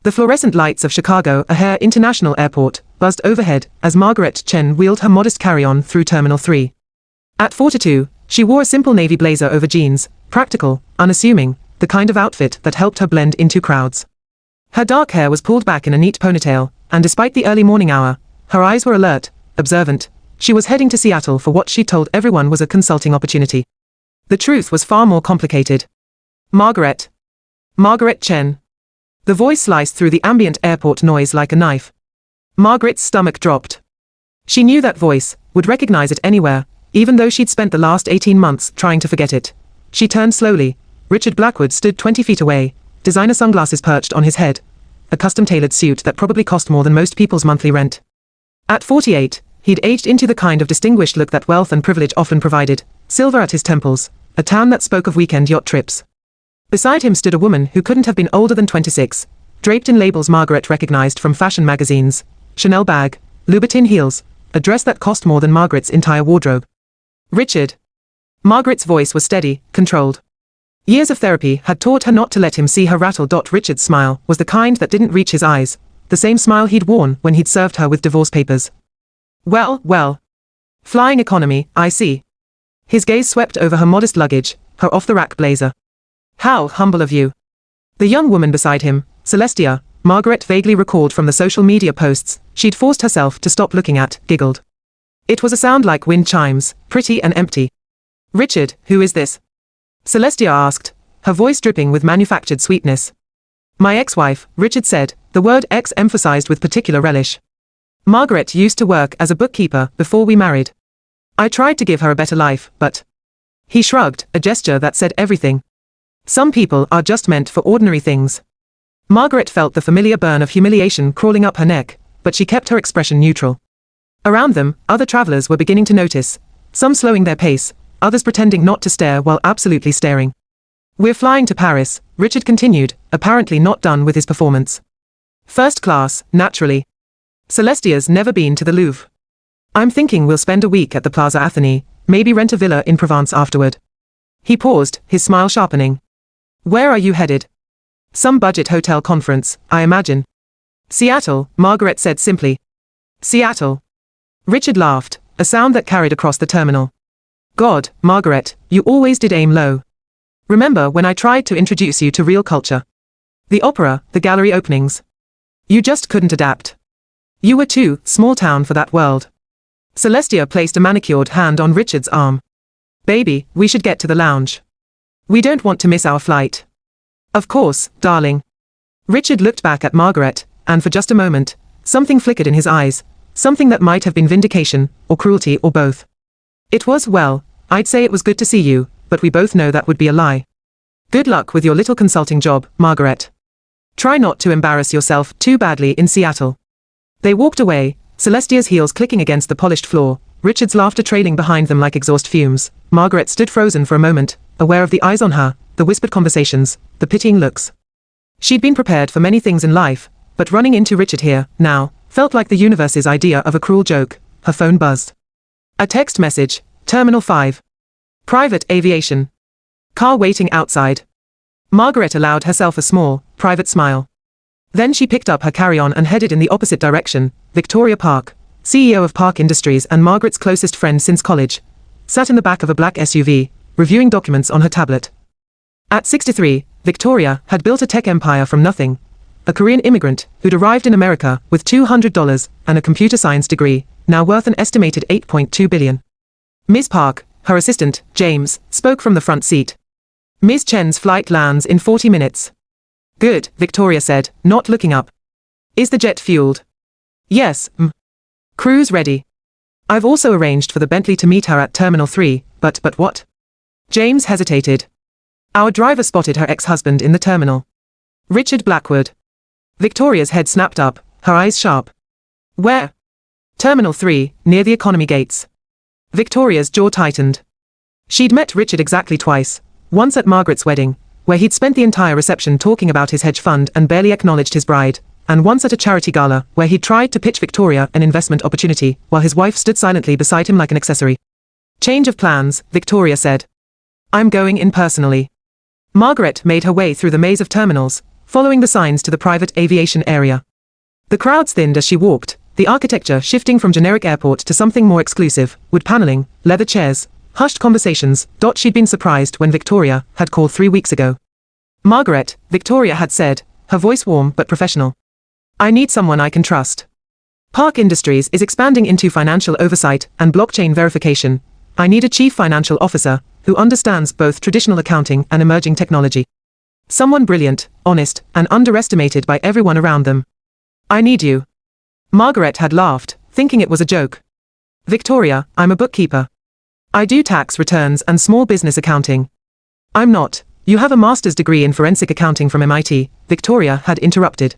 The fluorescent lights of Chicago O'Hare International Airport buzzed overhead as Margaret Chen wheeled her modest carry-on through Terminal 3. At 42, she wore a simple navy blazer over jeans, practical, unassuming, the kind of outfit that helped her blend into crowds. Her dark hair was pulled back in a neat ponytail, and despite the early morning hour, her eyes were alert, observant. She was heading to Seattle for what she told everyone was a consulting opportunity. The truth was far more complicated. Margaret Chen. The voice sliced through the ambient airport noise like a knife. Margaret's stomach dropped. She knew that voice, would recognize it anywhere, even though she'd spent the last 18 months trying to forget it. She turned slowly. Richard Blackwood stood 20 feet away, designer sunglasses perched on his head, a custom-tailored suit that probably cost more than most people's monthly rent. At 48, he'd aged into the kind of distinguished look that wealth and privilege often provided, silver at his temples, a town that spoke of weekend yacht trips. Beside him stood a woman who couldn't have been older than 26, draped in labels Margaret recognized from fashion magazines, Chanel bag, Louboutin heels, a dress that cost more than Margaret's entire wardrobe. Richard. Margaret's voice was steady, controlled. Years of therapy had taught her not to let him see her rattle. Richard's smile was the kind that didn't reach his eyes, the same smile he'd worn when he'd served her with divorce papers. Well. Flying economy, I see. His gaze swept over her modest luggage, her off-the-rack blazer. How humble of you. The young woman beside him, Celestia, Margaret vaguely recalled from the social media posts she'd forced herself to stop looking at, giggled. It was a sound like wind chimes, pretty and empty. Richard, who is this? Celestia asked, her voice dripping with manufactured sweetness. My ex-wife, Richard said, the word ex emphasized with particular relish. Margaret used to work as a bookkeeper before we married. I tried to give her a better life, but... He shrugged, a gesture that said everything. Some people are just meant for ordinary things. Margaret felt the familiar burn of humiliation crawling up her neck, but she kept her expression neutral. Around them, other travelers were beginning to notice, some slowing their pace, others pretending not to stare while absolutely staring. We're flying to Paris, Richard continued, apparently not done with his performance. First class, naturally. Celestia's never been to the Louvre. I'm thinking we'll spend a week at the Plaza Athénée, maybe rent a villa in Provence afterward. He paused, his smile sharpening. Where are you headed? Some budget hotel conference, I imagine. Seattle, Margaret said simply. Seattle. Richard laughed, a sound that carried across the terminal. God, Margaret, you always did aim low. Remember when I tried to introduce you to real culture? The opera, the gallery openings. You just couldn't adapt. You were too small town for that world. Celestia placed a manicured hand on Richard's arm. Baby, we should get to the lounge. We don't want to miss our flight. Of course, darling. Richard looked back at Margaret, and for just a moment, something flickered in his eyes, something that might have been vindication, or cruelty, or both. It was, well, I'd say it was good to see you, but we both know that would be a lie. Good luck with your little consulting job, Margaret. Try not to embarrass yourself too badly in Seattle. They walked away, Celestia's heels clicking against the polished floor, Richard's laughter trailing behind them like exhaust fumes. Margaret stood frozen for a moment, aware of the eyes on her, the whispered conversations, the pitying looks. She'd been prepared for many things in life, but running into Richard here, now, felt like the universe's idea of a cruel joke. Her phone buzzed. A text message, Terminal 5. Private aviation. Car waiting outside. Margaret allowed herself a small, private smile. Then she picked up her carry-on and headed in the opposite direction. Victoria Park, CEO of Park Industries and Margaret's closest friend since college, sat in the back of a black SUV, reviewing documents on her tablet. At 63, Victoria had built a tech empire from nothing. A Korean immigrant who'd arrived in America with $200 and a computer science degree, now worth an estimated $8.2 billion. Ms. Park, her assistant, James, spoke from the front seat. Ms. Chen's flight lands in 40 minutes. Good, Victoria said, not looking up. Is the jet fueled? Yes, Crew's ready. I've also arranged for the Bentley to meet her at Terminal 3, but what? James hesitated. Our driver spotted her ex-husband in the terminal. Richard Blackwood. Victoria's head snapped up, her eyes sharp. Where? Terminal 3, near the economy gates. Victoria's jaw tightened. She'd met Richard exactly twice, once at Margaret's wedding, where he'd spent the entire reception talking about his hedge fund and barely acknowledged his bride, and once at a charity gala where he'd tried to pitch Victoria an investment opportunity, while his wife stood silently beside him like an accessory. Change of plans, Victoria said. I'm going in personally. Margaret made her way through the maze of terminals, following the signs to the private aviation area. The crowds thinned as she walked, the architecture shifting from generic airport to something more exclusive, wood paneling, leather chairs, hushed conversations. She'd been surprised when Victoria had called 3 weeks ago. Margaret, Victoria had said, her voice warm but professional. I need someone I can trust. Park Industries is expanding into financial oversight and blockchain verification. I need a chief financial officer who understands both traditional accounting and emerging technology. Someone brilliant, honest, and underestimated by everyone around them. I need you. Margaret had laughed, thinking it was a joke. Victoria, I'm a bookkeeper. I do tax returns and small business accounting. I'm not. You have a master's degree in forensic accounting from MIT, Victoria had interrupted.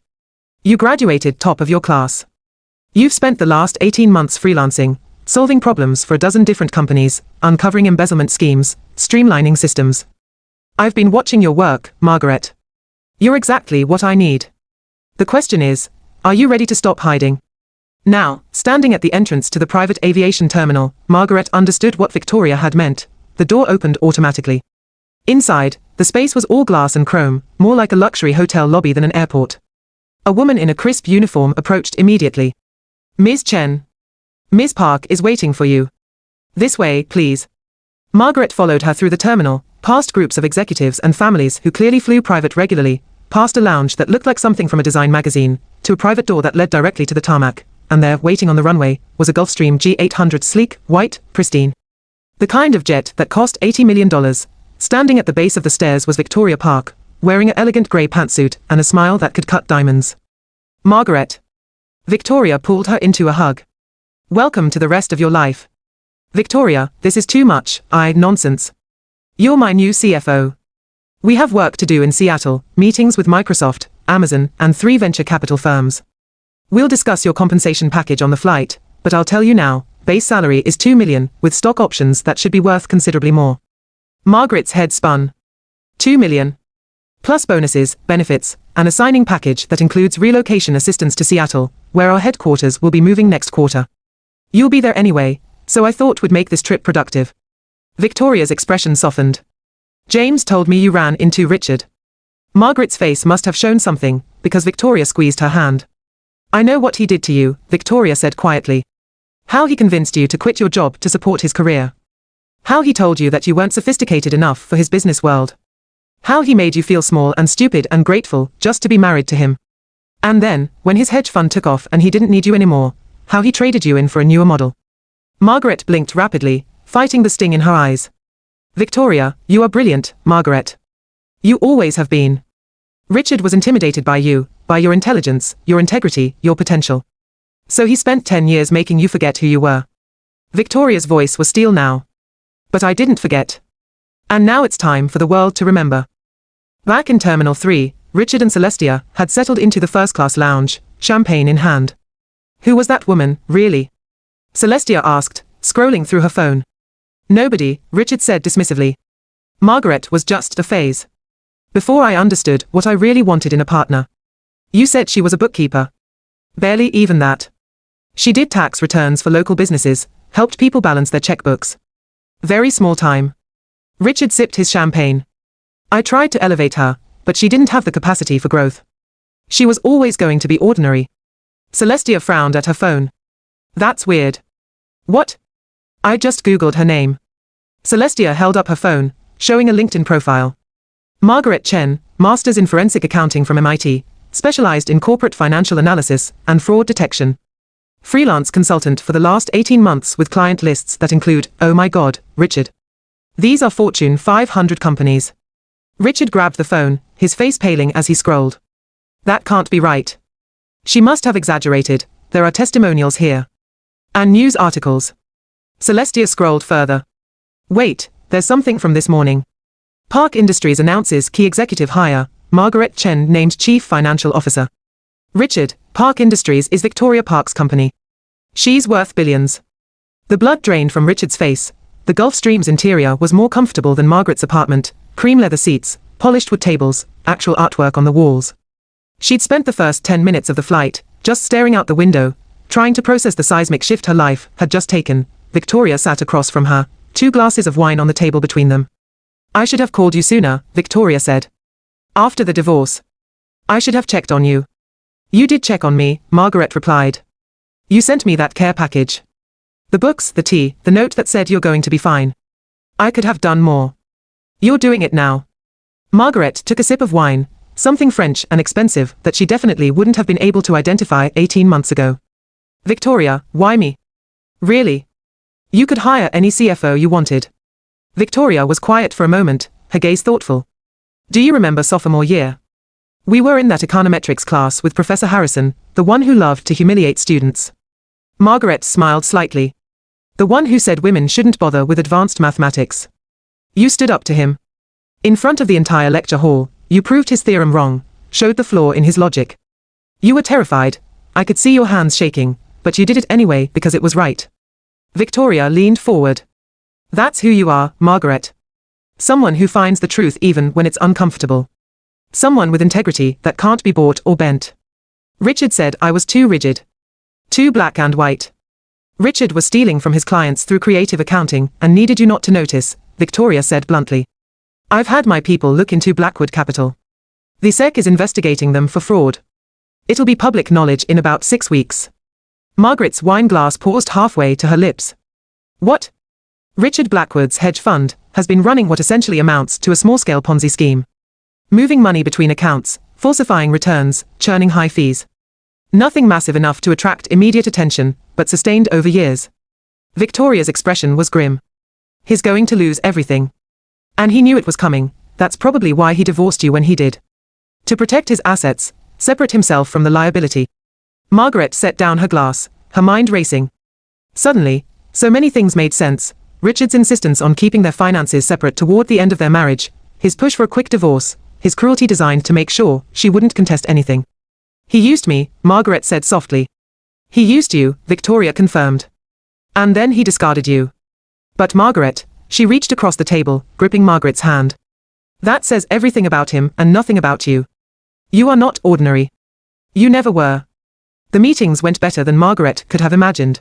You graduated top of your class. You've spent the last 18 months freelancing, solving problems for a dozen different companies, uncovering embezzlement schemes, streamlining systems. I've been watching your work, Margaret. You're exactly what I need. The question is, are you ready to stop hiding? Now, standing at the entrance to the private aviation terminal, Margaret understood what Victoria had meant. The door opened automatically. Inside, the space was all glass and chrome, more like a luxury hotel lobby than an airport. A woman in a crisp uniform approached immediately. Ms. Chen. Ms. Park is waiting for you. This way, please. Margaret followed her through the terminal, past groups of executives and families who clearly flew private regularly, past a lounge that looked like something from a design magazine, to a private door that led directly to the tarmac, and there, waiting on the runway, was a Gulfstream G800, sleek, white, pristine. The kind of jet that cost $80 million. Standing at the base of the stairs was Victoria Park, wearing an elegant grey pantsuit and a smile that could cut diamonds. Margaret. Victoria pulled her into a hug. Welcome to the rest of your life. Victoria, this is too much, nonsense. You're my new CFO. We have work to do in Seattle, meetings with Microsoft, Amazon, and 3 venture capital firms. We'll discuss your compensation package on the flight, but I'll tell you now, base salary is $2 million, with stock options that should be worth considerably more. Margaret's head spun. $2 million. Plus bonuses, benefits, and a signing package that includes relocation assistance to Seattle, where our headquarters will be moving next quarter. You'll be there anyway, so I thought we'd make this trip productive. Victoria's expression softened. James told me you ran into Richard. Margaret's face must have shown something, because Victoria squeezed her hand. I know what he did to you, Victoria said quietly. How he convinced you to quit your job to support his career. How he told you that you weren't sophisticated enough for his business world. How he made you feel small and stupid and grateful just to be married to him. And then, when his hedge fund took off and he didn't need you anymore, how he traded you in for a newer model. Margaret blinked rapidly, fighting the sting in her eyes. Victoria, you are brilliant, Margaret. You always have been. Richard was intimidated by you, by your intelligence, your integrity, your potential. So he spent 10 years making you forget who you were. Victoria's voice was steel now. But I didn't forget. And now it's time for the world to remember. Back in Terminal 3, Richard and Celestia had settled into the first-class lounge, champagne in hand. Who was that woman, really? Celestia asked, scrolling through her phone. Nobody, Richard said dismissively. Margaret was just a phase. Before I understood what I really wanted in a partner. You said she was a bookkeeper. Barely even that. She did tax returns for local businesses, helped people balance their checkbooks. Very small time. Richard sipped his champagne. I tried to elevate her, but she didn't have the capacity for growth. She was always going to be ordinary. Celestia frowned at her phone. That's weird. What? I just Googled her name. Celestia held up her phone, showing a LinkedIn profile. Margaret Chen, Masters in Forensic Accounting from MIT, specialized in corporate financial analysis and fraud detection. Freelance consultant for the last 18 months with client lists that include, oh my God, Richard. These are Fortune 500 companies. Richard grabbed the phone, his face paling as he scrolled. That can't be right. She must have exaggerated, there are testimonials here. And news articles. Celestia scrolled further. Wait, there's something from this morning. Park Industries announces key executive hire, Margaret Chen named Chief Financial Officer. Richard, Park Industries is Victoria Park's company. She's worth billions. The blood drained from Richard's face. The Gulfstream's interior was more comfortable than Margaret's apartment, cream leather seats, polished wood tables, actual artwork on the walls. She'd spent the first 10 minutes of the flight, just staring out the window, trying to process the seismic shift her life had just taken. Victoria sat across from her, 2 glasses of wine on the table between them. I should have called you sooner, Victoria said. After the divorce. I should have checked on you. You did check on me, Margaret replied. You sent me that care package. The books, the tea, the note that said you're going to be fine. I could have done more. You're doing it now. Margaret took a sip of wine, something French and expensive that she definitely wouldn't have been able to identify 18 months ago. Victoria, why me? Really? You could hire any CFO you wanted. Victoria was quiet for a moment, her gaze thoughtful. Do you remember sophomore year? We were in that econometrics class with Professor Harrison, the one who loved to humiliate students. Margaret smiled slightly. The one who said women shouldn't bother with advanced mathematics. You stood up to him. In front of the entire lecture hall, you proved his theorem wrong, showed the flaw in his logic. You were terrified. I could see your hands shaking, but you did it anyway because it was right. Victoria leaned forward. That's who you are, Margaret. Someone who finds the truth even when it's uncomfortable. Someone with integrity that can't be bought or bent. Richard said I was too rigid. Too black and white. Richard was stealing from his clients through creative accounting and needed you not to notice, Victoria said bluntly. I've had my people look into Blackwood Capital. The SEC is investigating them for fraud. It'll be public knowledge in about 6 weeks. Margaret's wine glass paused halfway to her lips. What? Richard Blackwood's hedge fund has been running what essentially amounts to a small-scale Ponzi scheme. Moving money between accounts, falsifying returns, churning high fees. Nothing massive enough to attract immediate attention, but sustained over years. Victoria's expression was grim. He's going to lose everything. And he knew it was coming. That's probably why he divorced you when he did. To protect his assets, separate himself from the liability. Margaret set down her glass, her mind racing. Suddenly, so many things made sense. Richard's insistence on keeping their finances separate toward the end of their marriage, his push for a quick divorce, his cruelty designed to make sure she wouldn't contest anything. He used me, Margaret said softly. He used you, Victoria confirmed. And then he discarded you. But Margaret, she reached across the table, gripping Margaret's hand. That says everything about him and nothing about you. You are not ordinary. You never were. The meetings went better than Margaret could have imagined.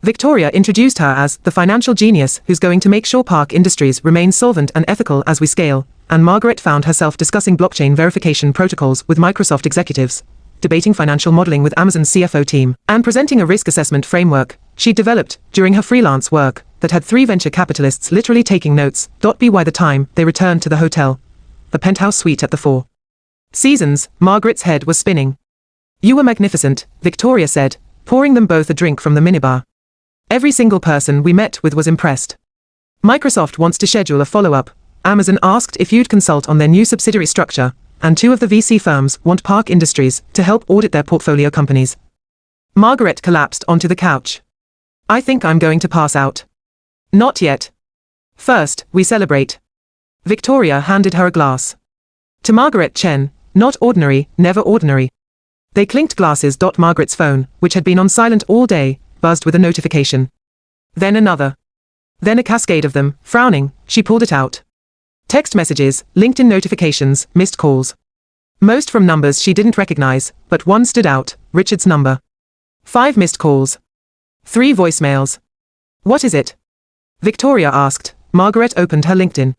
Victoria introduced her as the financial genius who's going to make sure Park Industries remains solvent and ethical as we scale, and Margaret found herself discussing blockchain verification protocols with Microsoft executives, debating financial modeling with Amazon's CFO team, and presenting a risk assessment framework she'd developed during her freelance work that had 3 venture capitalists literally taking notes. By the time they returned to the hotel, the penthouse suite at the Four Seasons, Margaret's head was spinning. You were magnificent, Victoria said, pouring them both a drink from the minibar. Every single person we met with was impressed. Microsoft wants to schedule a follow-up. Amazon asked if you'd consult on their new subsidiary structure, and 2 of the VC firms want Park Industries to help audit their portfolio companies. Margaret collapsed onto the couch. I think I'm going to pass out. Not yet. First, we celebrate. Victoria handed her a glass. To Margaret Chen, not ordinary, never ordinary. They clinked glasses. Margaret's phone, which had been on silent all day, buzzed with a notification. Then another. Then a cascade of them. Frowning, she pulled it out. Text messages, LinkedIn notifications, missed calls. Most from numbers she didn't recognize, but one stood out, Richard's number. 5 missed calls. 3 voicemails. What is it? Victoria asked. Margaret opened her LinkedIn.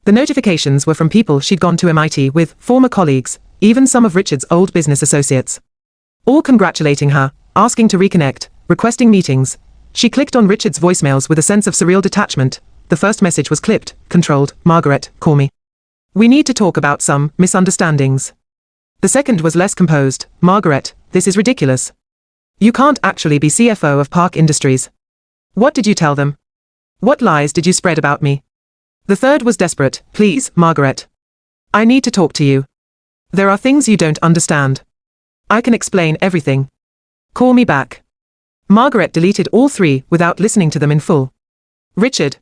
The notifications were from people she'd gone to MIT with, former colleagues, even some of Richard's old business associates. All congratulating her, asking to reconnect, requesting meetings. She clicked on Richard's voicemails with a sense of surreal detachment. The first message was clipped, controlled. Margaret, call me. We need to talk about some misunderstandings. The second was less composed. Margaret, this is ridiculous. You can't actually be CFO of Park Industries. What did you tell them? What lies did you spread about me? The third was desperate. Please, Margaret. I need to talk to you. There are things you don't understand. I can explain everything. Call me back. Margaret deleted all 3 without listening to them in full. Richard?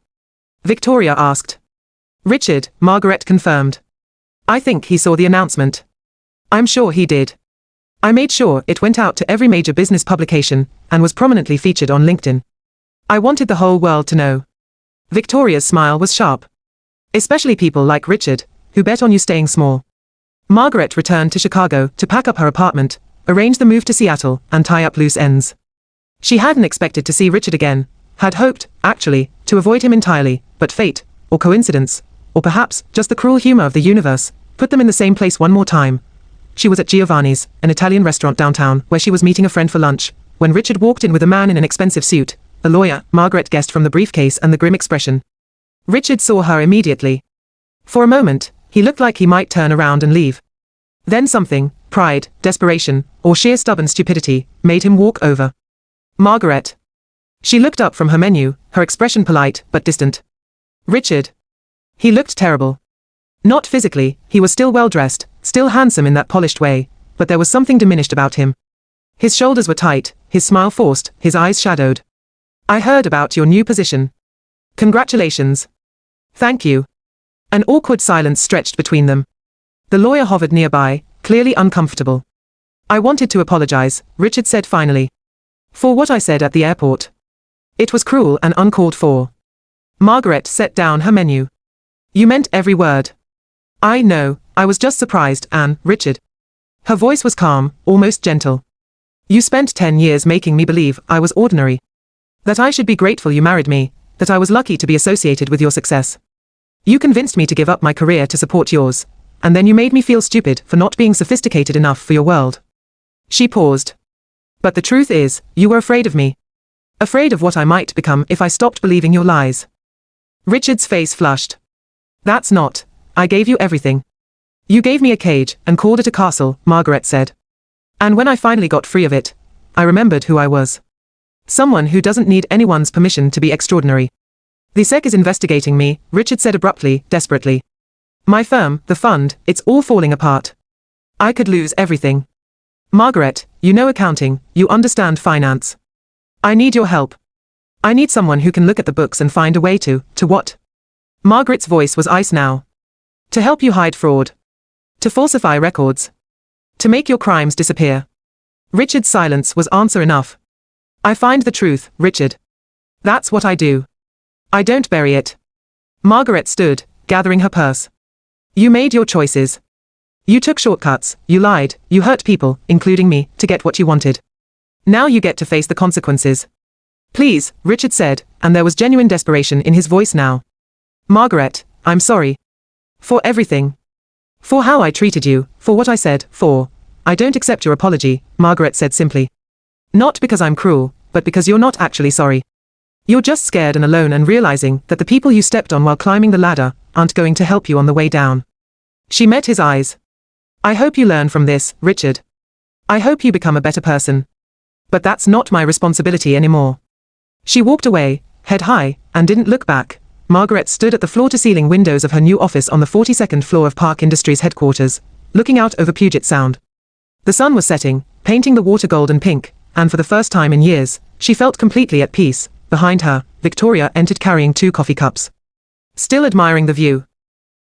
Victoria asked. Richard, Margaret confirmed. I think he saw the announcement. I'm sure he did. I made sure it went out to every major business publication and was prominently featured on LinkedIn. I wanted the whole world to know. Victoria's smile was sharp. Especially people like Richard, who bet on you staying small. Margaret returned to Chicago to pack up her apartment, arrange the move to Seattle, and tie up loose ends. She hadn't expected to see Richard again, had hoped, actually, to avoid him entirely, but fate, or coincidence, or perhaps just the cruel humor of the universe, put them in the same place one more time. she was at Giovanni's, an Italian restaurant downtown, where she was meeting a friend for lunch, when Richard walked in with a man in an expensive suit, a lawyer. Margaret guessed from the briefcase and the grim expression. Richard saw her immediately. For a moment, he looked like he might turn around and leave. Then something, pride, desperation, or sheer stubborn stupidity, made him walk over. Margaret. She looked up from her menu, her expression polite but distant. Richard. He looked terrible. Not physically, he was still well-dressed, still handsome in that polished way, but there was something diminished about him. His shoulders were tight, his smile forced, his eyes shadowed. I heard about your new position. Congratulations. Thank you. An awkward silence stretched between them. The lawyer hovered nearby, clearly uncomfortable. I wanted to apologize, Richard said finally. For what I said at the airport. It was cruel and uncalled for. Margaret set down her menu. You meant every word. I know, I was just surprised, Anne, Richard. Her voice was calm, almost gentle. You spent 10 years making me believe I was ordinary. That I should be grateful you married me, that I was lucky to be associated with your success. You convinced me to give up my career to support yours, and then you made me feel stupid for not being sophisticated enough for your world. She paused. But the truth is, you were afraid of me. Afraid of what I might become if I stopped believing your lies. Richard's face flushed. That's not. I gave you everything. You gave me a cage and called it a castle, Margaret said. And when I finally got free of it, I remembered who I was. Someone who doesn't need anyone's permission to be extraordinary. The SEC is investigating me, Richard said abruptly, desperately. My firm, the fund, it's all falling apart. I could lose everything. Margaret, you know accounting, you understand finance. I need your help. I need someone who can look at the books and find a way to what? Margaret's voice was ice now. To help you hide fraud. To falsify records. To make your crimes disappear. Richard's silence was answer enough. I find the truth, Richard. That's what I do. I don't bury it. Margaret stood, gathering her purse. You made your choices. You took shortcuts, you lied, you hurt people, including me, to get what you wanted. Now you get to face the consequences. Please, Richard said, and there was genuine desperation in his voice now. Margaret, I'm sorry. For everything. For how I treated you, for what I said, I don't accept your apology, Margaret said simply. Not because I'm cruel, but because you're not actually sorry. You're just scared and alone and realizing that the people you stepped on while climbing the ladder aren't going to help you on the way down. She met his eyes. I hope you learn from this, Richard. I hope you become a better person. But that's not my responsibility anymore. She walked away, head high, and didn't look back. Margaret stood at the floor-to-ceiling windows of her new office on the 42nd floor of Park Industries headquarters, looking out over Puget Sound. The sun was setting, painting the water gold and pink, and for the first time in years, she felt completely at peace. Behind her, Victoria entered carrying 2 coffee cups. Still admiring the view.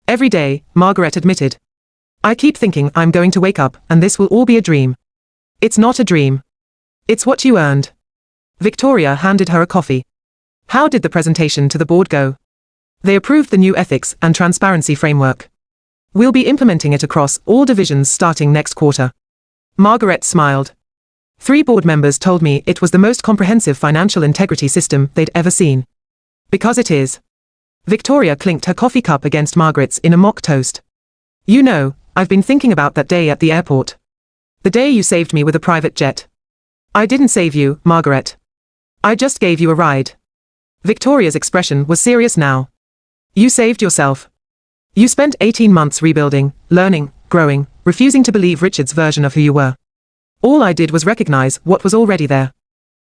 Every day, Margaret admitted. I keep thinking I'm going to wake up and this will all be a dream. It's not a dream. It's what you earned. Victoria handed her a coffee. How did the presentation to the board go? They approved the new ethics and transparency framework. We'll be implementing it across all divisions starting next quarter. Margaret smiled. 3 board members told me it was the most comprehensive financial integrity system they'd ever seen. Because it is. Victoria clinked her coffee cup against Margaret's in a mock toast. You know, I've been thinking about that day at the airport. The day you saved me with a private jet. I didn't save you, Margaret. I just gave you a ride. Victoria's expression was serious now. You saved yourself. You spent 18 months rebuilding, learning, growing, refusing to believe Richard's version of who you were. All I did was recognize what was already there.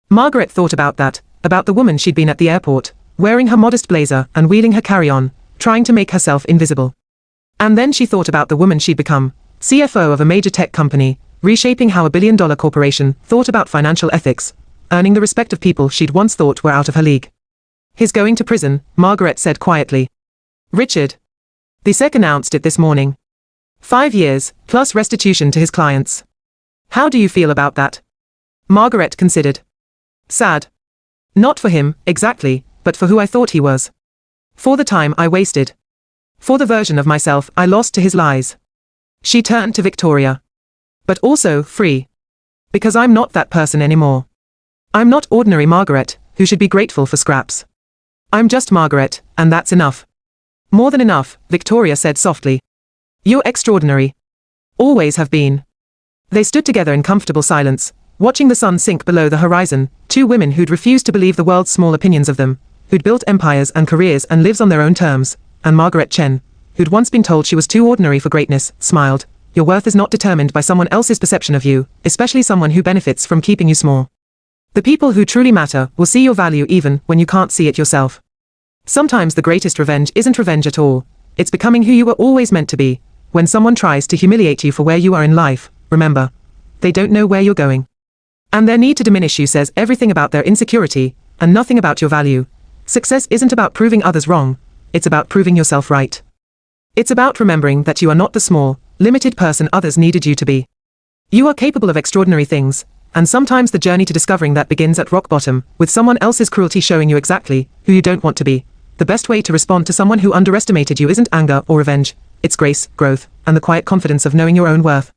Margaret thought about that, about the woman she'd been at the airport, wearing her modest blazer and wheeling her carry-on, trying to make herself invisible. And then she thought about the woman she'd become, CFO of a major tech company, reshaping how a billion-dollar corporation thought about financial ethics, earning the respect of people she'd once thought were out of her league. He's going to prison, Margaret said quietly. Richard. The SEC announced it this morning. 5 years, plus restitution to his clients. How do you feel about that? Margaret considered. Sad. Not for him, exactly, but for who I thought he was. For the time I wasted. For the version of myself I lost to his lies. She turned to Victoria. But also free. Because I'm not that person anymore. I'm not ordinary Margaret, who should be grateful for scraps. I'm just Margaret, and that's enough. More than enough, Victoria said softly. You're extraordinary. Always have been. They stood together in comfortable silence, watching the sun sink below the horizon, two women who'd refused to believe the world's small opinions of them, who'd built empires and careers and lives on their own terms, and Margaret Chen, who'd once been told she was too ordinary for greatness, smiled. Your worth is not determined by someone else's perception of you, especially someone who benefits from keeping you small. The people who truly matter will see your value even when you can't see it yourself. Sometimes the greatest revenge isn't revenge at all, it's becoming who you were always meant to be. When someone tries to humiliate you for where you are in life, remember, they don't know where you're going. And their need to diminish you says everything about their insecurity, and nothing about your value. Success isn't about proving others wrong, it's about proving yourself right. It's about remembering that you are not the small, limited person others needed you to be. You are capable of extraordinary things, and sometimes the journey to discovering that begins at rock bottom, with someone else's cruelty showing you exactly who you don't want to be. The best way to respond to someone who underestimated you isn't anger or revenge, it's grace, growth, and the quiet confidence of knowing your own worth.